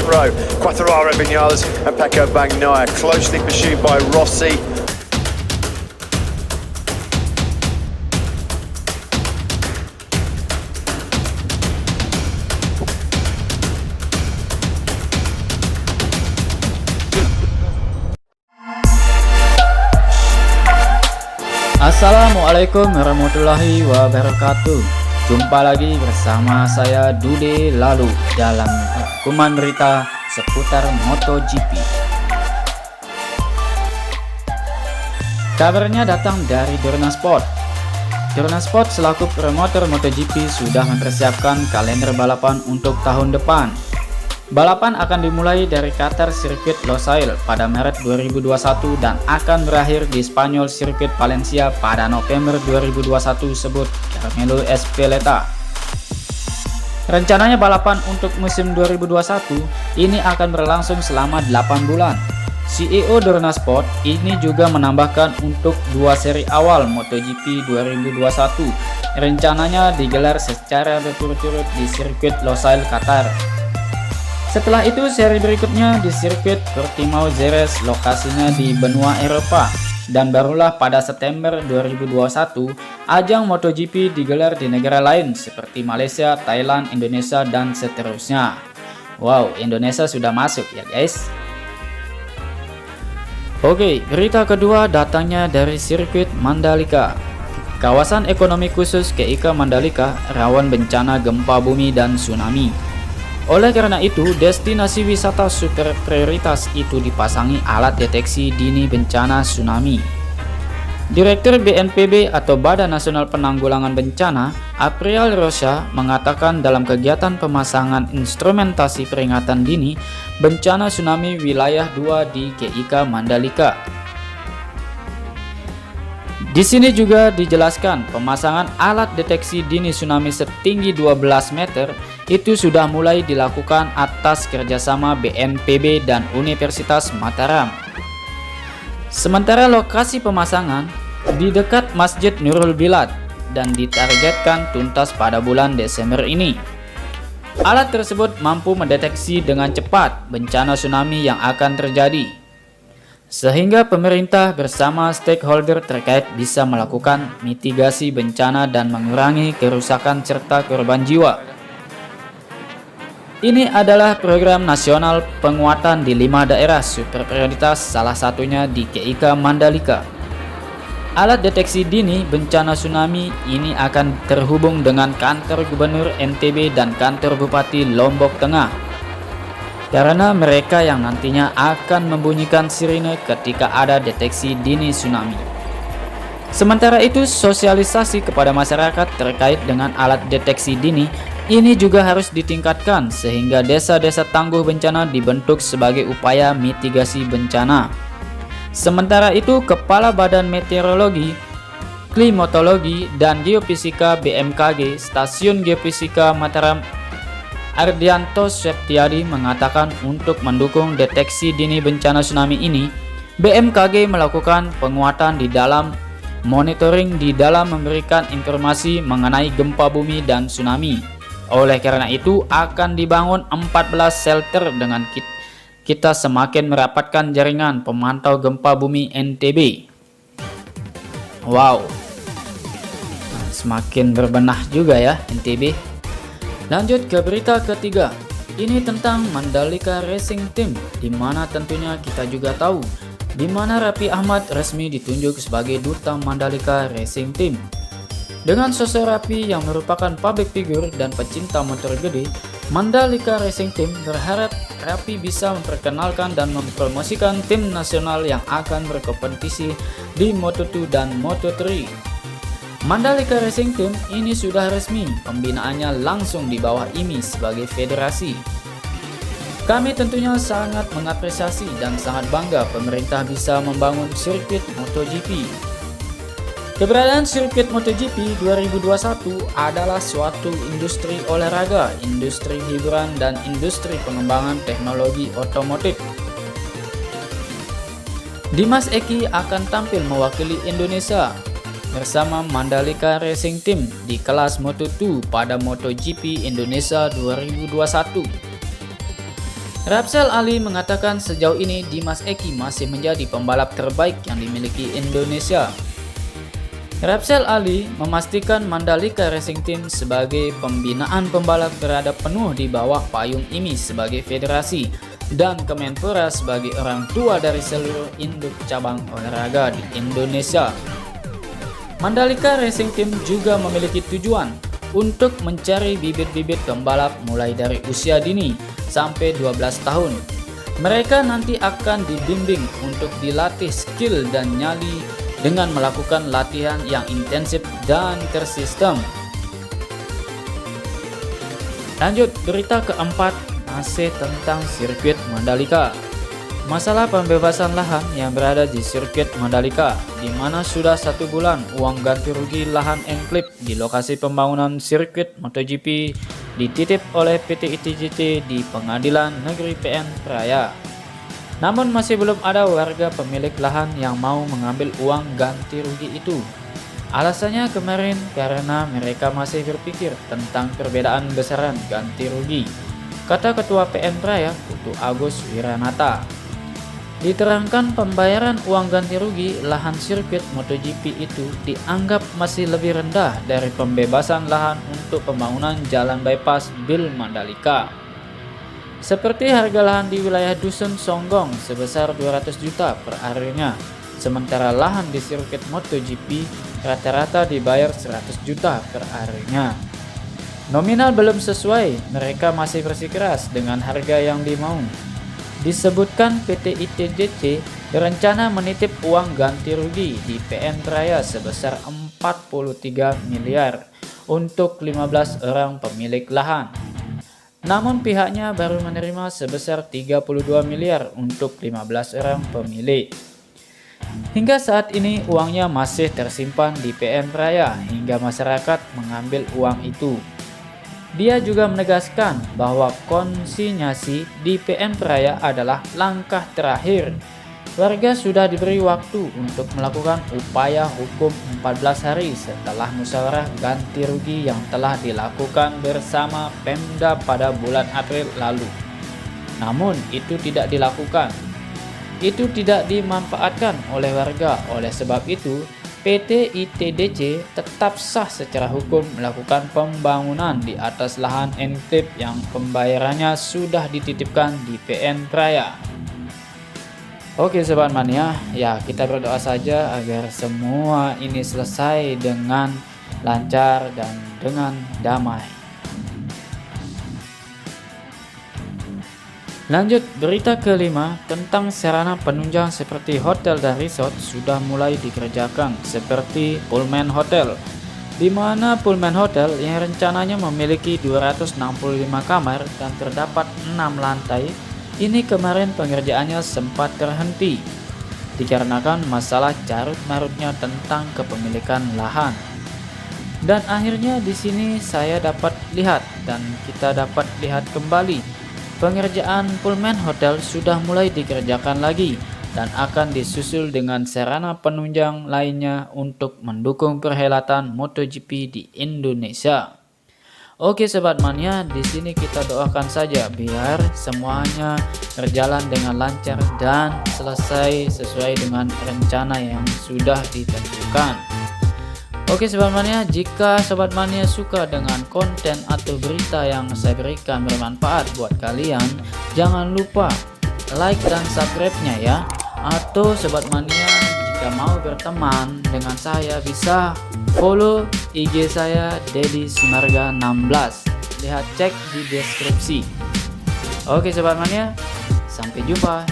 row. Quartararo, Vinales and Pecco Bagnaia closely pursued by Rossi. Assalamualaikum warahmatullahi wabarakatuh. Jumpa lagi bersama saya Dude Lalu dalam rangkuman berita seputar MotoGP. Kabarnya datang dari Dorna Sport. Dorna Sport selaku promotor MotoGP sudah mempersiapkan kalender balapan untuk tahun depan. Balapan akan dimulai dari Qatar Sirkuit Losail pada Maret 2021 dan akan berakhir di Spanyol Sirkuit Valencia pada November 2021 sebut Carmelo Ezpeleta. Rencananya balapan untuk musim 2021 ini akan berlangsung selama 8 bulan. CEO Dorna Sport ini juga menambahkan untuk dua seri awal MotoGP 2021 rencananya digelar secara berturut-turut di Sirkuit Losail Qatar. Setelah itu seri berikutnya di sirkuit Portimao Jerez lokasinya di benua Eropa dan barulah pada September 2021 ajang MotoGP digelar di negara lain seperti Malaysia, Thailand, Indonesia dan seterusnya. Wow, Indonesia sudah masuk ya guys. Oke, berita kedua datangnya dari sirkuit Mandalika. Kawasan ekonomi khusus KIK Mandalika rawan bencana gempa bumi dan tsunami. Oleh karena itu, destinasi wisata super prioritas itu dipasangi alat deteksi dini bencana tsunami. Direktur BNPB atau Badan Nasional Penanggulangan Bencana, Aprial Rocha, mengatakan dalam kegiatan pemasangan instrumentasi peringatan dini bencana tsunami wilayah 2 di KIK Mandalika. Di sini juga dijelaskan pemasangan alat deteksi dini tsunami setinggi 12 meter itu sudah mulai dilakukan atas kerjasama BNPB dan Universitas Mataram. Sementara lokasi pemasangan di dekat Masjid Nurul Bilad dan ditargetkan tuntas pada bulan Desember ini. Alat tersebut mampu mendeteksi dengan cepat bencana tsunami yang akan terjadi, sehingga pemerintah bersama stakeholder terkait bisa melakukan mitigasi bencana dan mengurangi kerusakan serta korban jiwa. Ini adalah program nasional penguatan di 5 daerah super prioritas, salah satunya di KIK Mandalika. Alat deteksi dini bencana tsunami ini akan terhubung dengan kantor gubernur NTB dan kantor bupati Lombok Tengah, karena mereka yang nantinya akan membunyikan sirine ketika ada deteksi dini tsunami. Sementara itu, sosialisasi kepada masyarakat terkait dengan alat deteksi dini ini juga harus ditingkatkan sehingga desa-desa tangguh bencana dibentuk sebagai upaya mitigasi bencana. Sementara itu, Kepala Badan Meteorologi, Klimatologi dan Geofisika BMKG Stasiun Geofisika Mataram Ardianto Septiadi mengatakan untuk mendukung deteksi dini bencana tsunami ini, BMKG melakukan penguatan di dalam monitoring di dalam memberikan informasi mengenai gempa bumi dan tsunami. Oleh karena itu akan dibangun 14 shelter dengan kita semakin merapatkan jaringan pemantau gempa bumi NTB. Wow, semakin berbenah juga ya NTB. Lanjut ke berita ketiga. Ini tentang Mandalika Racing Team, di mana tentunya kita juga tahu di mana Raffi Ahmad resmi ditunjuk sebagai duta Mandalika Racing Team. Dengan sosok Raffi yang merupakan public figure dan pecinta motor gede, Mandalika Racing Team berharap Raffi bisa memperkenalkan dan mempromosikan tim nasional yang akan berkompetisi di Moto2 dan Moto3. Mandalika Racing Team ini sudah resmi, pembinaannya langsung di bawah IMI sebagai federasi. Kami tentunya sangat mengapresiasi dan sangat bangga pemerintah bisa membangun sirkuit MotoGP. Keberadaan sirkuit MotoGP 2021 adalah suatu industri olahraga, industri hiburan, dan industri pengembangan teknologi otomotif. Dimas Eki akan tampil mewakili Indonesia bersama Mandalika Racing Team di kelas Moto2 pada MotoGP Indonesia 2021. Rapsel Ali mengatakan sejauh ini Dimas Eki masih menjadi pembalap terbaik yang dimiliki Indonesia. Rapsel Ali memastikan Mandalika Racing Team sebagai pembinaan pembalap berada penuh di bawah payung IMI sebagai federasi dan Kemenpora sebagai orang tua dari seluruh induk cabang olahraga di Indonesia. Mandalika Racing Team juga memiliki tujuan untuk mencari bibit-bibit pembalap mulai dari usia dini sampai 12 tahun. Mereka nanti akan dibimbing untuk dilatih skill dan nyali dengan melakukan latihan yang intensif dan tersistem. Lanjut, berita keempat masih tentang sirkuit Mandalika. Masalah pembebasan lahan yang berada di sirkuit Mandalika, di mana sudah 1 bulan uang ganti rugi lahan enclave di lokasi pembangunan sirkuit MotoGP dititip oleh PT ITJT di Pengadilan Negeri PN Praya. Namun masih belum ada warga pemilik lahan yang mau mengambil uang ganti rugi itu. Alasannya kemarin karena mereka masih berpikir tentang perbedaan besaran ganti rugi, kata Ketua PN Praya Putu Agus Wiranata. Diterangkan pembayaran uang ganti rugi lahan sirkuit MotoGP itu dianggap masih lebih rendah dari pembebasan lahan untuk pembangunan jalan bypass Bil Mandalika. Seperti harga lahan di wilayah Dusun Songgong sebesar 200 juta per harinya, sementara lahan di sirkuit MotoGP rata-rata dibayar 100 juta per harinya. Nominal belum sesuai, mereka masih bersikeras dengan harga yang dimau. Disebutkan PT ITJC berencana menitip uang ganti rugi di PN Praya sebesar 43 miliar untuk 15 orang pemilik lahan. Namun pihaknya baru menerima sebesar 32 miliar untuk 15 orang pemilik. Hingga saat ini uangnya masih tersimpan di PN Praya hingga masyarakat mengambil uang itu. Dia juga menegaskan bahwa konsinyasi di PN Praya adalah langkah terakhir. Warga sudah diberi waktu untuk melakukan upaya hukum 14 hari setelah musyawarah ganti rugi yang telah dilakukan bersama Pemda pada bulan April lalu. Namun itu tidak dilakukan. Itu tidak dimanfaatkan oleh warga. Oleh sebab itu, PT ITDC tetap sah secara hukum melakukan pembangunan di atas lahan enclave yang pembayarannya sudah dititipkan di PN Praya. Oke Sobat Mania, ya kita berdoa saja agar semua ini selesai dengan lancar dan dengan damai. Lanjut, berita kelima tentang sarana penunjang seperti hotel dan resort sudah mulai dikerjakan seperti Pullman Hotel, di mana Pullman Hotel yang rencananya memiliki 265 kamar dan terdapat 6 lantai, ini kemarin pengerjaannya sempat terhenti dikarenakan masalah carut-marutnya tentang kepemilikan lahan. Dan akhirnya di sini saya dapat lihat dan kita dapat lihat kembali pengerjaan Pullman Hotel sudah mulai dikerjakan lagi dan akan disusul dengan sarana penunjang lainnya untuk mendukung perhelatan MotoGP di Indonesia. Oke Sobat Mania, di sini kita doakan saja biar semuanya berjalan dengan lancar dan selesai sesuai dengan rencana yang sudah ditentukan. Oke Sobat Mania, jika Sobat Mania suka dengan konten atau berita yang saya berikan bermanfaat buat kalian, jangan lupa like dan subscribe-nya ya. Atau Sobat Mania jika mau berteman dengan saya bisa follow IG saya Dedi Simarga 16. Lihat cek di deskripsi. Oke Sobat Mania, sampai jumpa.